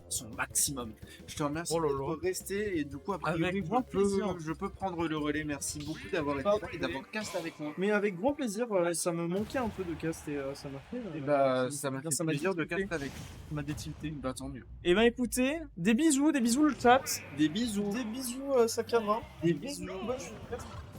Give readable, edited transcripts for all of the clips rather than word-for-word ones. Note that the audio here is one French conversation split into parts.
son maximum. Je te remercie Oh là d'être là. resté et du coup, après, Avec grand plaisir. je peux prendre le relais. Merci beaucoup d'avoir été là et d'avoir cast avec moi. Mais avec grand plaisir, ça me manquait un peu de cast et ça m'a fait. Et bah, ça m'a fait plaisir de détilté. cast avec. Ça m'a détilté. Bah, tant mieux. Et ben écoutez, des bisous le chat. Des bisous. Des bisous Sakama. Des bisous.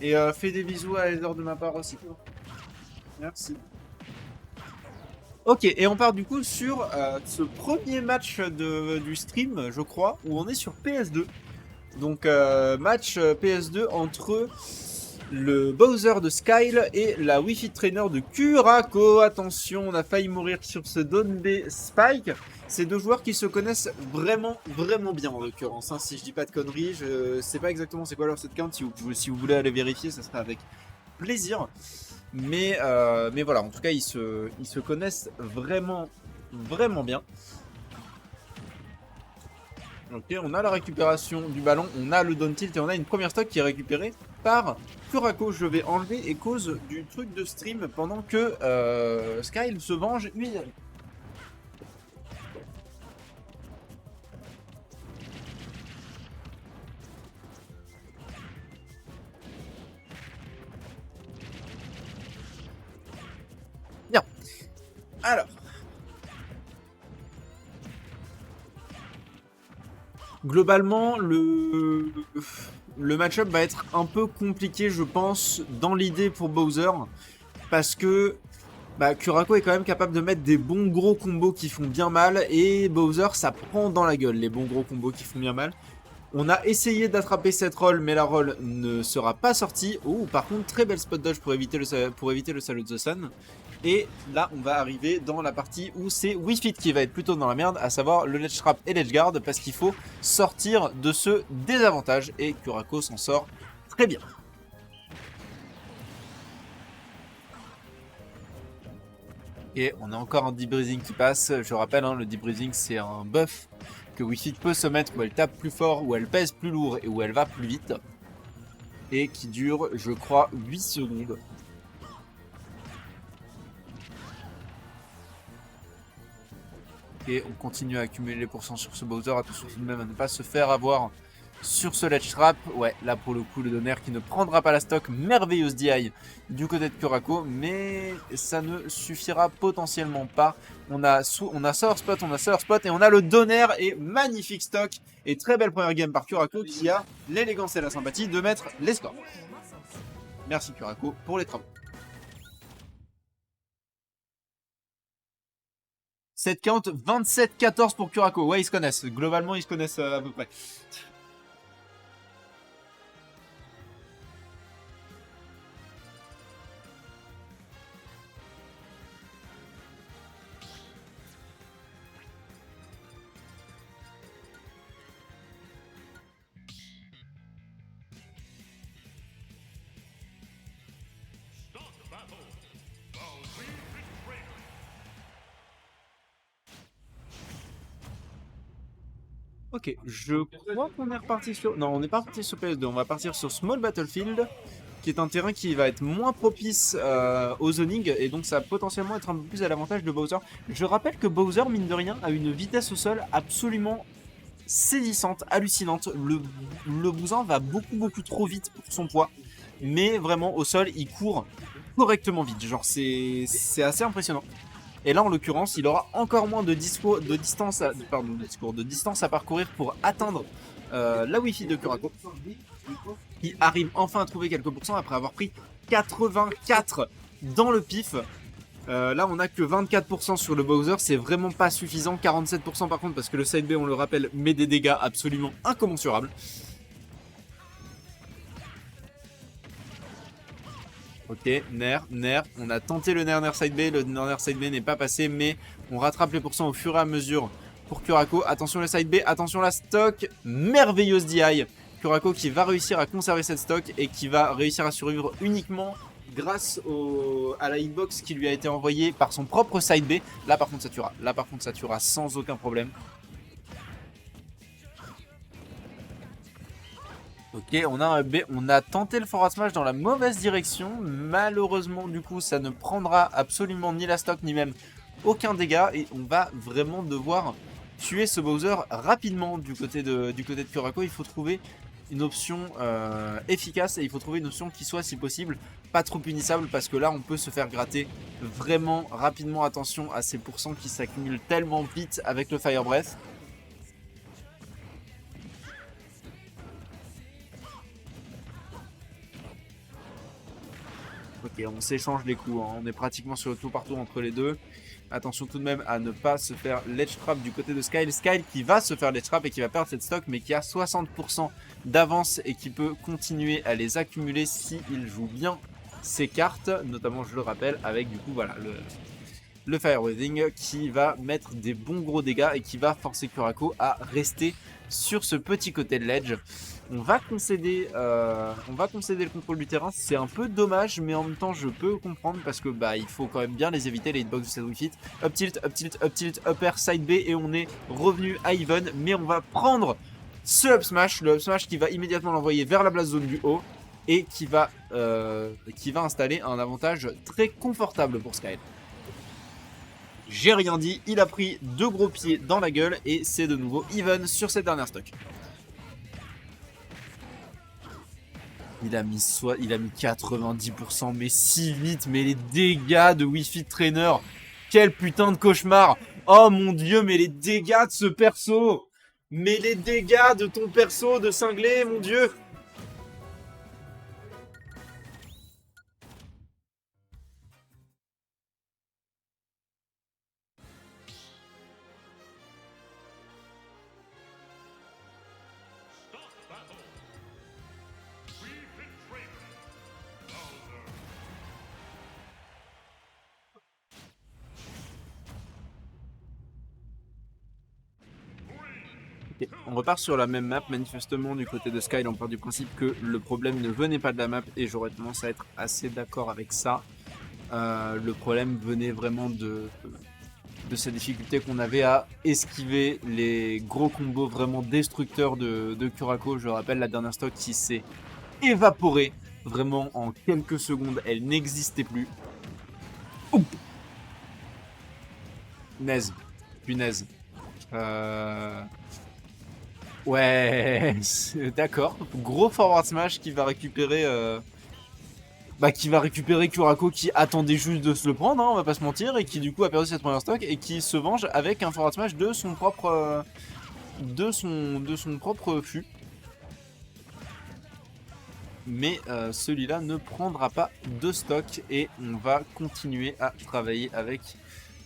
Et fais des bisous à Heather de ma part aussi. Merci. Ok, et on part du coup sur ce premier match du stream, je crois, où on est sur PS2. Donc match PS2 entre le Bowser de Skyle et la Wi-Fi Trainer de Kurako. Attention, on a failli mourir sur ce Donbe Spike. Ces deux joueurs qui se connaissent vraiment bien en l'occurrence. Hein. Si je dis pas de conneries, je sais pas exactement c'est quoi leur set count. Si vous voulez aller vérifier, ça sera avec plaisir. Mais voilà, en tout cas, ils se connaissent vraiment bien. Ok, on a la récupération du ballon, on a le down tilt et on a une première stock qui est récupérée par Kurako. Je vais enlever et cause du truc de stream pendant que Skyle se venge. Lui, bien. Alors. Globalement, le match-up va être un peu compliqué, je pense, dans l'idée pour Bowser. Parce que Kurako est quand même capable de mettre des bons gros combos qui font bien mal. Et Bowser, ça prend dans la gueule, les bons gros combos qui font bien mal. On a essayé d'attraper cette roll, mais la roll ne sera pas sortie. Oh, par contre, très belle spot dodge pour éviter le Salute the Sun. Et là, on va arriver dans la partie où c'est Wii Fit qui va être plutôt dans la merde, à savoir le ledge trap et ledge guard, parce qu'il faut sortir de ce désavantage. Et Kurako s'en sort très bien. Et on a encore un deep breathing qui passe. Je rappelle, hein, le deep breathing, c'est un buff que Wii Fit peut se mettre où elle tape plus fort, où elle pèse plus lourd et où elle va plus vite. Et qui dure, je crois, 8 secondes. Et on continue à accumuler les pourcents sur ce Bowser. Attention tout de même à ne pas se faire avoir sur ce ledge trap. Ouais, là pour le coup, le donner qui ne prendra pas la stock. Merveilleuse DI du côté de Kurako. Mais ça ne suffira potentiellement pas. On a Sour Spot, et on a le donner et magnifique stock. Et très belle première game par Kurako qui a l'élégance et la sympathie de mettre les scores. Merci Kurako pour les travaux. Set count 27-14 pour Kurako. Ouais, ils se connaissent. Globalement, ils se connaissent à peu près. Ok, je crois qu'on est reparti sur... Non, on n'est pas reparti sur PS2, on va partir sur Small Battlefield, qui est un terrain qui va être moins propice au zoning, et donc ça va potentiellement être un peu plus à l'avantage de Bowser. Je rappelle que Bowser, mine de rien, a une vitesse au sol absolument saisissante, hallucinante. Le bousin va beaucoup trop vite pour son poids, mais vraiment au sol, il court correctement vite. Genre, c'est assez impressionnant. Et là, en l'occurrence, il aura encore moins de distance à parcourir pour atteindre la Wi-Fi de Kurako, qui arrive enfin à trouver quelques pourcents après avoir pris 84 dans le pif. Là, on n'a que 24% sur le Bowser, c'est vraiment pas suffisant. 47% par contre, parce que le side B, on le rappelle, met des dégâts absolument incommensurables. Ok, Nair, on a tenté le Nair side B, le Nair side B n'est pas passé, mais on rattrape les pourcents au fur et à mesure pour Kurako. Attention le side B, attention la stock, merveilleuse DI. Kurako qui va réussir à conserver cette stock et qui va réussir à survivre uniquement grâce à la hitbox qui lui a été envoyée par son propre side B. Là par contre ça tuera sans aucun problème. Ok, on a un B, on a tenté le forward smash dans la mauvaise direction. Malheureusement, du coup, ça ne prendra absolument ni la stock, ni même aucun dégât. Et on va vraiment devoir tuer ce Bowser rapidement du côté de Kurako. Il faut trouver une option efficace et il faut trouver une option qui soit, si possible, pas trop punissable, parce que là on peut se faire gratter vraiment rapidement. Attention à ces pourcents qui s'accumulent tellement vite avec le Fire Breath. Ok, on s'échange les coups, hein. On est pratiquement sur le tout partout entre les deux. Attention tout de même à ne pas se faire ledge trap du côté de Skyle. Skyle qui va se faire ledge trap et qui va perdre cette stock, mais qui a 60% d'avance et qui peut continuer à les accumuler s'il joue bien ses cartes. Notamment, je le rappelle, avec du coup voilà le Fire Breathing qui va mettre des bons gros dégâts et qui va forcer Kurako à rester sur ce petit côté de ledge. On va concéder le contrôle du terrain. C'est un peu dommage, mais en même temps, je peux comprendre parce que bah il faut quand même bien les éviter, les hitbox de cette Wii Fit. Up tilt, up tilt, up tilt, upper, side B, et on est revenu à even. Mais on va prendre ce up smash, le up smash qui va immédiatement l'envoyer vers la blast zone du haut et qui va installer un avantage très confortable pour Skyle. J'ai rien dit, il a pris 2 gros pieds dans la gueule et c'est de nouveau even sur cette dernière stock. Il a mis 90%, mais si vite, mais les dégâts de Wii Fit Trainer, quel putain de cauchemar. Oh mon dieu, mais les dégâts de ce perso, mais les dégâts de ton perso de cinglé, mon dieu. Okay. On repart sur la même map, manifestement du côté de Skyle, on part du principe que le problème ne venait pas de la map et j'aurais tendance à être assez d'accord avec ça. Le problème venait vraiment de cette difficulté qu'on avait à esquiver les gros combos vraiment destructeurs de Kurako. Je rappelle la dernière stock qui s'est évaporée vraiment en quelques secondes, elle n'existait plus. Oup. Naze, punaise. Ouais, d'accord. Gros forward smash qui va récupérer Kurako qui attendait juste de se le prendre, hein, on va pas se mentir, et qui du coup a perdu cette première stock et qui se venge avec un forward smash de son propre fût. Mais celui-là ne prendra pas de stock et on va continuer à travailler avec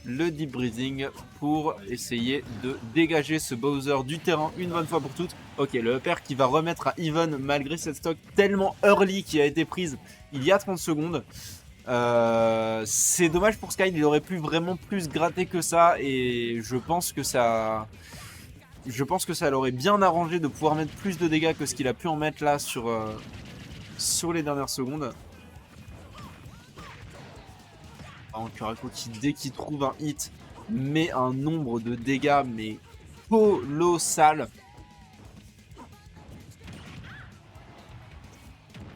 le deep breathing pour essayer de dégager ce Bowser du terrain une bonne fois pour toutes. Ok, le upper qui va remettre à even malgré cette stock tellement early qui a été prise il y a 30 secondes. C'est dommage pour Skyle, il aurait pu vraiment plus gratter que ça et je pense que ça l'aurait bien arrangé de pouvoir mettre plus de dégâts que ce qu'il a pu en mettre là sur les dernières secondes. Kurako qui, dès qu'il trouve un hit, met un nombre de dégâts mais colossal.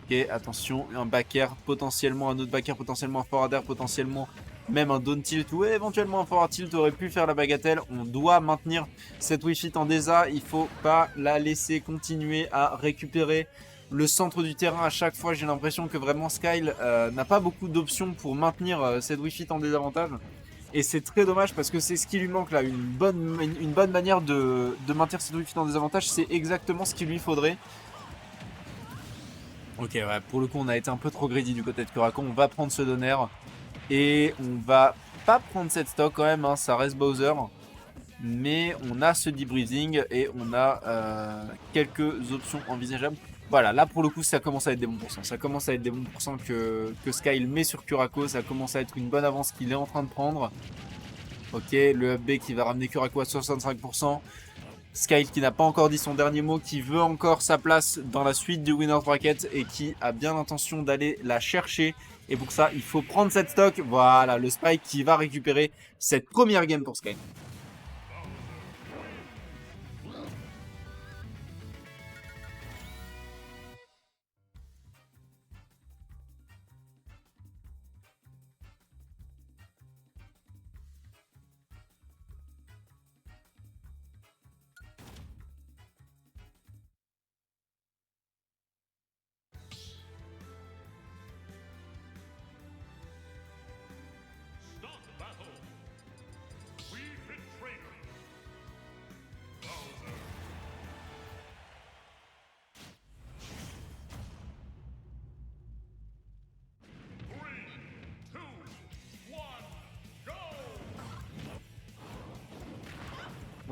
Ok, attention, un back air, potentiellement un autre back air, potentiellement un forward air, potentiellement même un down tilt ou éventuellement un forward tilt aurait pu faire la bagatelle. On doit maintenir cette Wii Fit en désa, il faut pas la laisser continuer à récupérer le centre du terrain. À chaque fois, j'ai l'impression que vraiment Skyle n'a pas beaucoup d'options pour maintenir cette Wii Fit en désavantage. Et c'est très dommage parce que c'est ce qui lui manque là, une bonne manière de maintenir cette Wii Fit en désavantage. C'est exactement ce qu'il lui faudrait. Ok, ouais, pour le coup, on a été un peu trop greedy du côté de Kurako. On va prendre ce donner. Et on va pas prendre cette stock quand même, hein, ça reste Bowser. Mais on a ce deep breathing et on a quelques options envisageables. Voilà, là pour le coup ça commence à être des bons pourcents. Ça commence à être des bons pourcents que Skyle met sur Kurako. Ça commence à être une bonne avance qu'il est en train de prendre. Ok, le up B qui va ramener Kurako à 65%. Skyle qui n'a pas encore dit son dernier mot, qui veut encore sa place dans la suite du Winner's Bracket et qui a bien l'intention d'aller la chercher. Et pour ça, il faut prendre cette stock. Voilà, le Spike qui va récupérer cette première game pour Skyle.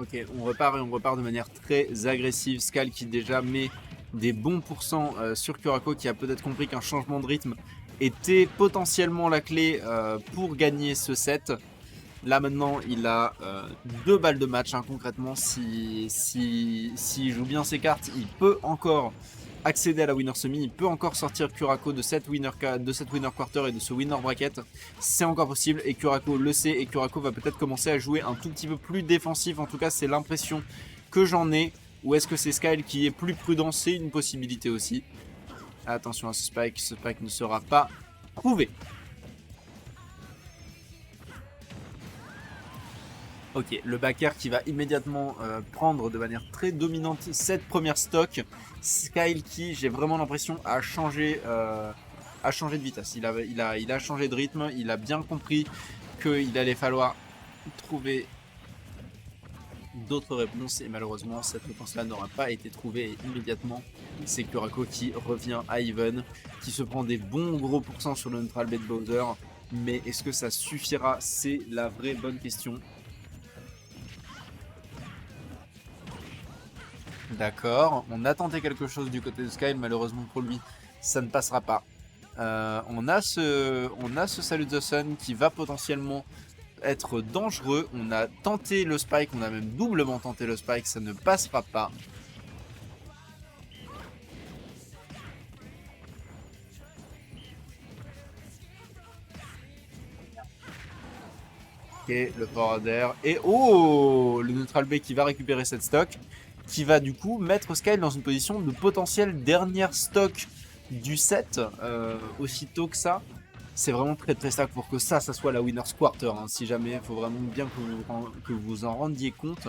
Ok, on repart et on repart de manière très agressive. Skal qui déjà met des bons pourcents sur Kurako, qui a peut-être compris qu'un changement de rythme était potentiellement la clé pour gagner ce set. Là maintenant il a 2 balles de match hein, concrètement. S'il joue bien ses cartes, il peut encore accéder à la winner semi, il peut encore sortir Kurako de cette winner quarter et de ce winner bracket. C'est encore possible et Kurako le sait, et Kurako va peut-être commencer à jouer un tout petit peu plus défensif. En tout cas c'est l'impression que j'en ai. Ou est-ce que c'est Skyle qui est plus prudent? C'est une possibilité aussi. Attention à ce spike ne sera pas prouvé. Ok, le backer qui va immédiatement prendre de manière très dominante cette première stock. Skyle qui, j'ai vraiment l'impression, a changé de vitesse. Il a changé de rythme, il a bien compris qu'il allait falloir trouver d'autres réponses. Et malheureusement, cette réponse-là n'aura pas été trouvée. Et immédiatement, c'est Kurako qui revient à even, qui se prend des bons gros pourcents sur le neutral bet Bowser. Mais est-ce que ça suffira? C'est la vraie bonne question. D'accord, on a tenté quelque chose du côté de Skyle, malheureusement pour lui, ça ne passera pas. On a ce Salute the Sun qui va potentiellement être dangereux. On a tenté le spike, on a même doublement tenté le spike, ça ne passera pas. Ok, le forward air. Et oh, le neutral B qui va récupérer cette stock, qui va du coup mettre Skyle dans une position de potentiel dernière stock du set, aussitôt que ça. C'est vraiment très très stack pour que ça soit la winner's quarter, hein. Si jamais, il faut vraiment bien que vous en rendiez compte.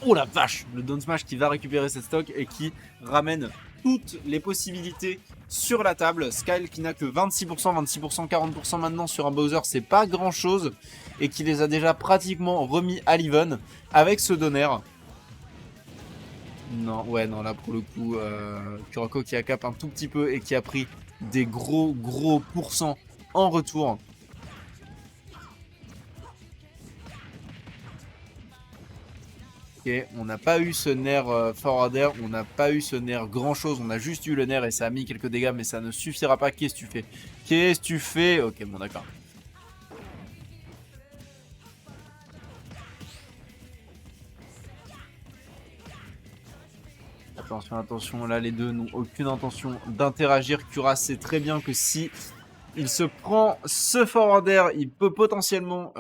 Oh la vache, le down smash qui va récupérer cette stock et qui ramène toutes les possibilités sur la table. Skyle qui n'a que 26%, 26%, 40% maintenant sur un Bowser, c'est pas grand chose. Et qui les a déjà pratiquement remis à l'even avec ce donner. Non, ouais, non, là pour le coup, Kurako qui a cap un tout petit peu et qui a pris des gros pourcents en retour. Ok, on n'a pas eu ce nerf forward air, on n'a pas eu ce nerf grand chose, on a juste eu le nerf et ça a mis quelques dégâts, mais ça ne suffira pas. Qu'est-ce que tu fais? Qu'est-ce que tu fais? Ok, bon d'accord. Attention, attention, là les deux n'ont aucune intention d'interagir. Kura sait très bien que si il se prend ce forward air, il peut potentiellement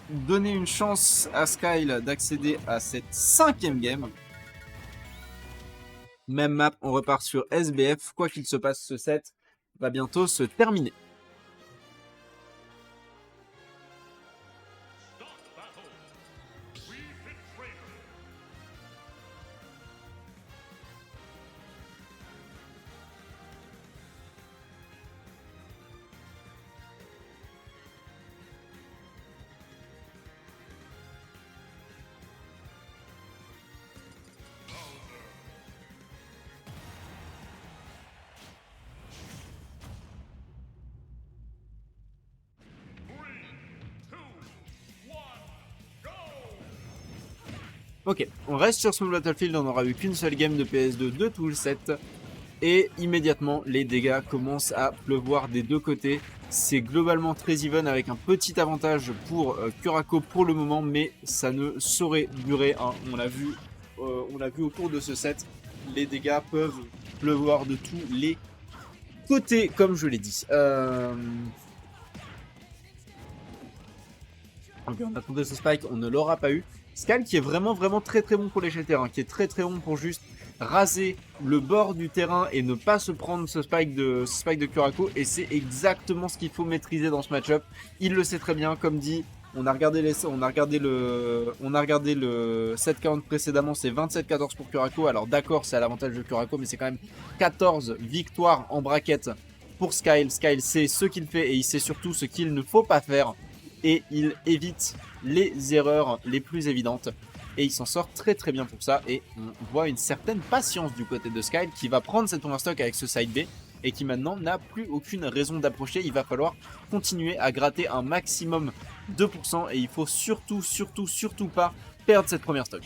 donner une chance à Skyle d'accéder à cette 5e game. Même map, on repart sur SBF. Quoi qu'il se passe, ce set va bientôt se terminer. Ok, on reste sur Small Battlefield, on n'aura eu qu'une seule game de PS2 de tout le set. Et immédiatement, les dégâts commencent à pleuvoir des deux côtés. C'est globalement très even avec un petit avantage pour Kurako pour le moment, mais ça ne saurait durer, hein. On l'a vu au cours de ce set. Les dégâts peuvent pleuvoir de tous les côtés, comme je l'ai dit. Ok, on a tenté ce spike, on ne l'aura pas eu. Skal qui est vraiment très bon pour l'échelle terrain, qui est très bon pour juste raser le bord du terrain et ne pas se prendre ce spike de Kurako, et c'est exactement ce qu'il faut maîtriser dans ce match-up. Il le sait très bien, comme dit, on a regardé le set count précédemment, c'est 27-14 pour Kurako. Alors d'accord, c'est à l'avantage de Kurako, mais c'est quand même 14 victoires en bracket pour Skyle. Skyle sait ce qu'il fait et il sait surtout ce qu'il ne faut pas faire. Et il évite les erreurs les plus évidentes. Et il s'en sort très bien pour ça. Et on voit une certaine patience du côté de Skyle qui va prendre cette première stock avec ce side B. Et qui maintenant n'a plus aucune raison d'approcher. Il va falloir continuer à gratter un maximum 2% et il faut surtout pas perdre cette première stock.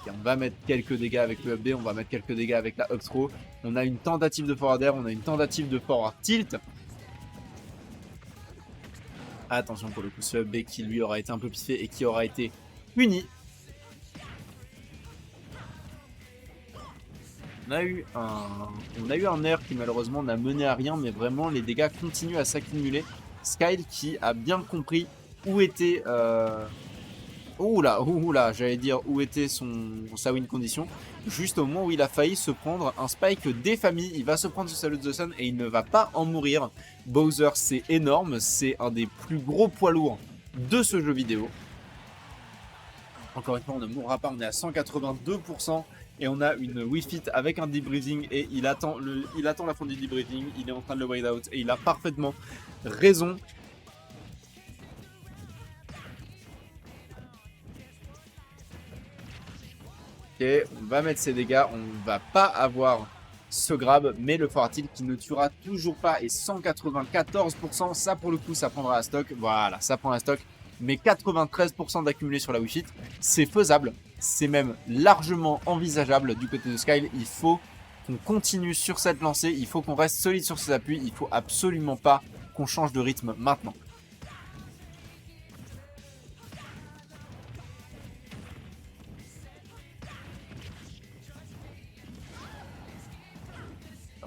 Et on va mettre quelques dégâts avec le up B, on va mettre quelques dégâts avec la up throw. On a une tentative de forward air, on a une tentative de forward tilt. Attention pour le coup, ce up B qui lui aura été un peu piffé et qui aura été puni. On a eu un air qui malheureusement n'a mené à rien, mais vraiment les dégâts continuent à s'accumuler. Skyle qui a bien compris où était... Oula, j'allais dire où était sa win condition. Juste au moment où il a failli se prendre un spike des familles, il va se prendre ce Salute the Sun et il ne va pas en mourir. Bowser, c'est énorme, c'est un des plus gros poids lourds de ce jeu vidéo. Encore une fois, on ne mourra pas, on est à 182%. Et on a une Wii Fit avec un deep breathing et il attend la fin du deep breathing, il est en train de le wait out et il a parfaitement raison. Ok, on va mettre ses dégâts, on ne va pas avoir ce grab, mais le forward tilt qui ne tuera toujours pas est 194%, ça pour le coup ça prendra la stock, voilà, ça prend la stock. Mais 93% d'accumulé sur la Wii Fit, c'est faisable, c'est même largement envisageable du côté de Skyle. Il faut qu'on continue sur cette lancée, il faut qu'on reste solide sur ses appuis, il faut absolument pas qu'on change de rythme maintenant.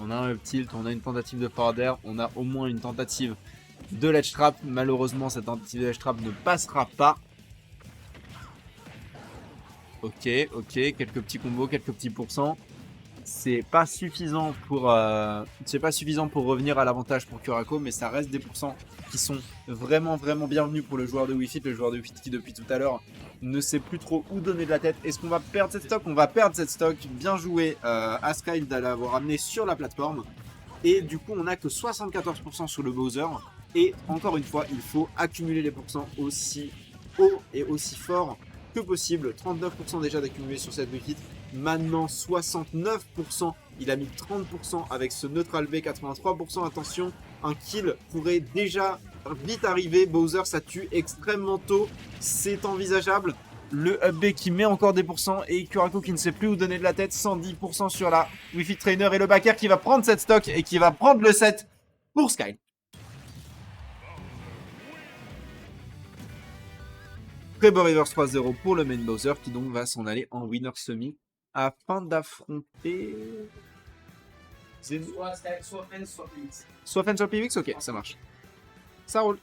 On a un up tilt, on a une tentative de forward air, on a au moins une tentative de ledge trap. Malheureusement, cette tentative de ledge trap ne passera pas. Ok, quelques petits combos, quelques petits pourcents. C'est pas suffisant pour revenir à l'avantage pour Kurako, mais ça reste des pourcents qui sont vraiment bienvenus pour le joueur de Wii Fit, le joueur de Wii Fit qui depuis tout à l'heure ne sait plus trop où donner de la tête. Est-ce qu'on va perdre cette stock? On va perdre cette stock. Bien joué à Skyle d'avoir amené sur la plateforme. Et du coup, on n'a que 74% sur le Bowser. Et encore une fois, il faut accumuler les pourcents aussi haut et aussi fort que possible. 39% déjà d'accumuler sur cette Wii Fit. Maintenant 69%, il a mis 30% avec ce neutral B, 83%, attention, un kill pourrait déjà vite arriver, Bowser ça tue extrêmement tôt, c'est envisageable, le up B qui met encore des pourcents et Kurako qui ne sait plus où donner de la tête, 110% sur la Wii Fit Trainer et le backer qui va prendre cette stock et qui va prendre le set pour Skyle. Très beau reverse 3-0 pour le main Bowser qui donc va s'en aller en winner semi afin d'affronter... Soit Fen, soit PX. Soit Fen, soit PX, ok, ça marche. Ça roule.